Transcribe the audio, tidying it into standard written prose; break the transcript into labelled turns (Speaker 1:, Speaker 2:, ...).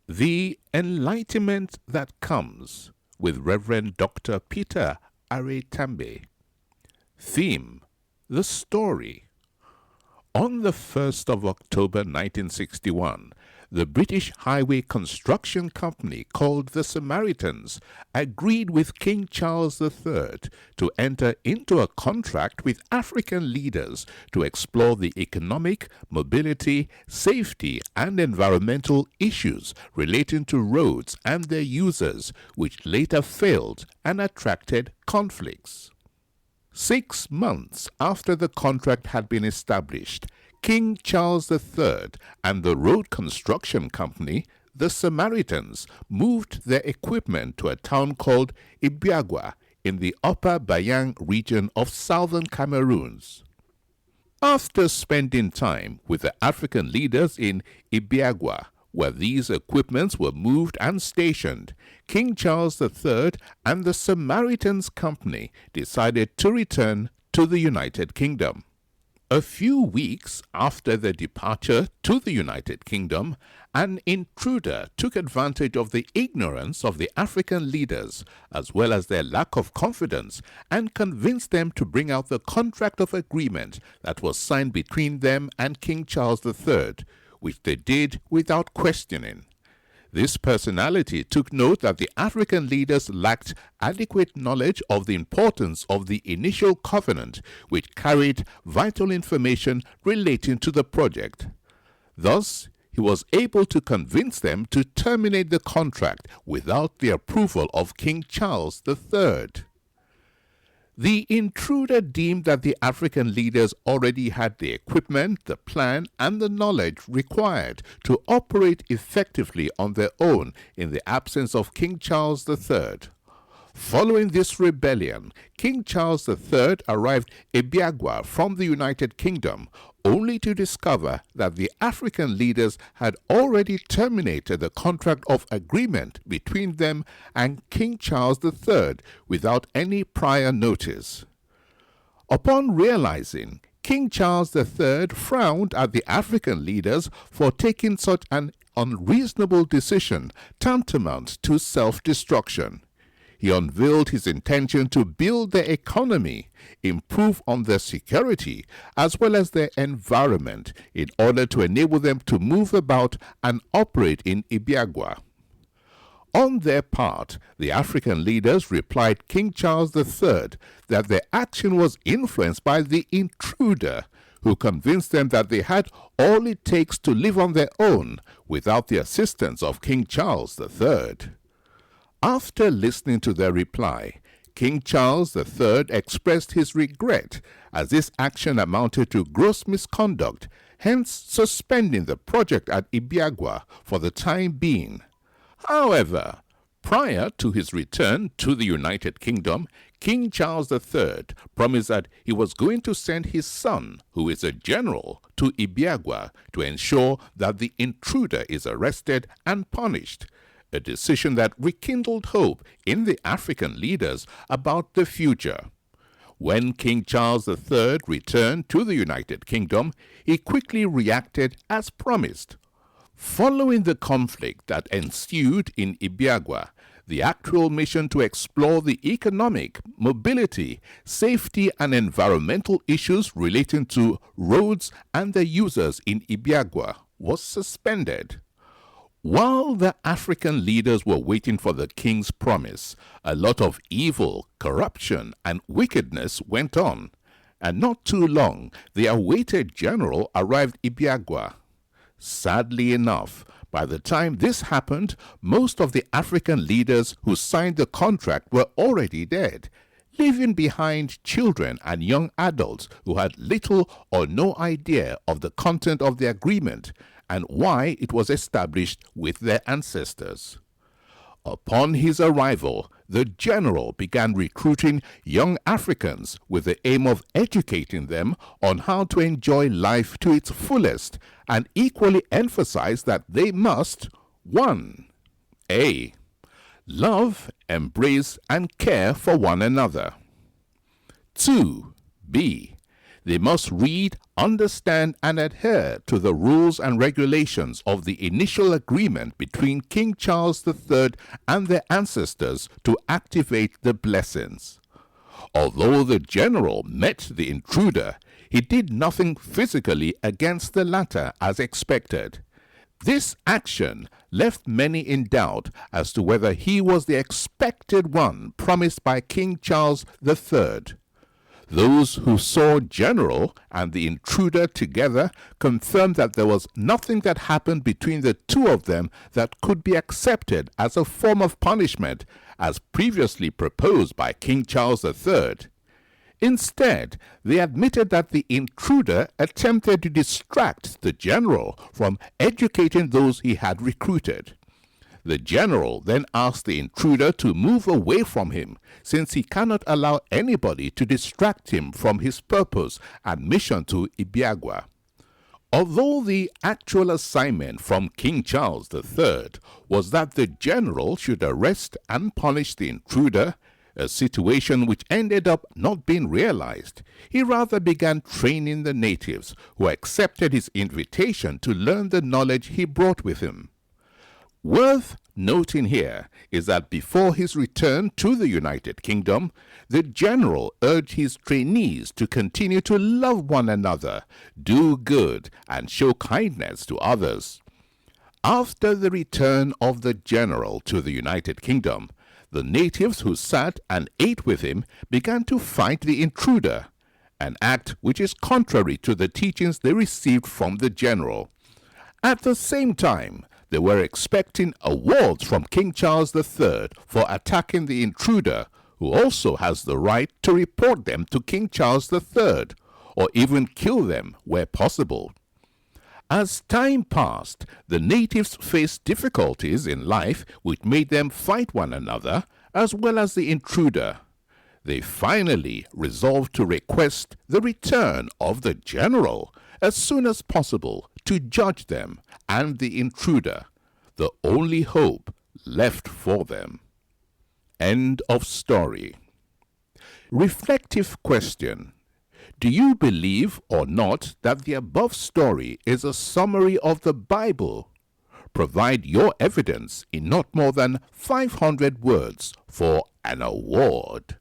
Speaker 1: The Enlightenment That Comes with Reverend Dr. Peter Aretambe. Theme: The Story. On the 1st of October 1961, the British Highway Construction Company, called the Samaritans, agreed with King Charles III to enter into a contract with African leaders to explore the economic, mobility, safety, and environmental issues relating to roads and their users, which later failed and attracted conflicts. 6 months after the contract had been established, King Charles III and the road construction company, the Samaritans, moved their equipment to a town called Ibiagwa in the Upper Bayang region of southern Cameroon. After spending time with the African leaders in Ibiagwa, where these equipments were moved and stationed, King Charles III and the Samaritans Company decided to return to the United Kingdom. A few weeks after their departure to the United Kingdom, an intruder took advantage of the ignorance of the African leaders, as well as their lack of confidence, and convinced them to bring out the contract of agreement that was signed between them and King Charles III, which they did without questioning. This personality took note that the African leaders lacked adequate knowledge of the importance of the initial covenant, which carried vital information relating to the project. Thus, he was able to convince them to terminate the contract without the approval of King Charles III. The intruder deemed that the African leaders already had the equipment, the plan, and the knowledge required to operate effectively on their own in the absence of King Charles III. Following this rebellion, King Charles III arrived in Ibiagwa from the United Kingdom, only to discover that the African leaders had already terminated the contract of agreement between them and King Charles III without any prior notice. Upon realizing, King Charles III frowned at the African leaders for taking such an unreasonable decision tantamount to self-destruction. He unveiled his intention to build their economy, improve on their security, as well as their environment in order to enable them to move about and operate in Ibiagwa. On their part, the African leaders replied King Charles III that their action was influenced by the intruder, who convinced them that they had all it takes to live on their own without the assistance of King Charles III. After listening to their reply, King Charles III expressed his regret as this action amounted to gross misconduct, hence suspending the project at Ibiagwa for the time being. However, prior to his return to the United Kingdom, King Charles III promised that he was going to send his son, who is a general, to Ibiagwa to ensure that the intruder is arrested and punished, a decision that rekindled hope in the African leaders about the future. When King Charles III returned to the United Kingdom, he quickly reacted as promised. Following the conflict that ensued in Ibiagwa, the actual mission to explore the economic, mobility, safety, and environmental issues relating to roads and their users in Ibiagwa was suspended. While the African leaders were waiting for the king's promise, a lot of evil, corruption, and wickedness went on, and not too long, the awaited general arrived in Ibiagwa. Sadly enough, by the time this happened, most of the African leaders who signed the contract were already dead, leaving behind children and young adults who had little or no idea of the content of the agreement and why it was established with their ancestors. Upon his arrival, the general began recruiting young Africans with the aim of educating them on how to enjoy life to its fullest, and equally emphasized that they must 1. A. Love, embrace, and care for one another. 2. B. They must read, understand, and adhere to the rules and regulations of the initial agreement between King Charles III and their ancestors to activate the blessings. Although the general met the intruder, he did nothing physically against the latter as expected. This action left many in doubt as to whether he was the expected one promised by King Charles III. Those who saw General and the intruder together confirmed that there was nothing that happened between the two of them that could be accepted as a form of punishment as previously proposed by King Charles III. Instead, they admitted that the intruder attempted to distract the general from educating those he had recruited. The general then asked the intruder to move away from him, since he cannot allow anybody to distract him from his purpose and mission to Ibiagwa. Although the actual assignment from King Charles III was that the general should arrest and punish the intruder, a situation which ended up not being realized, he rather began training the natives who accepted his invitation to learn the knowledge he brought with him. Worth noting here is that before his return to the United Kingdom, the general urged his trainees to continue to love one another, do good, and show kindness to others. After the return of the general to the United Kingdom, the natives who sat and ate with him began to fight the intruder, an act which is contrary to the teachings they received from the general. At the same time, they were expecting awards from King Charles III for attacking the intruder, who also has the right to report them to King Charles III, or even kill them where possible. As time passed, the natives faced difficulties in life which made them fight one another as well as the intruder. They finally resolved to request the return of the general as soon as possible to judge them and the intruder, the only hope left for them. End of story. Reflective question. Do you believe or not that the above story is a summary of the Bible? Provide your evidence in not more than 500 words for an award.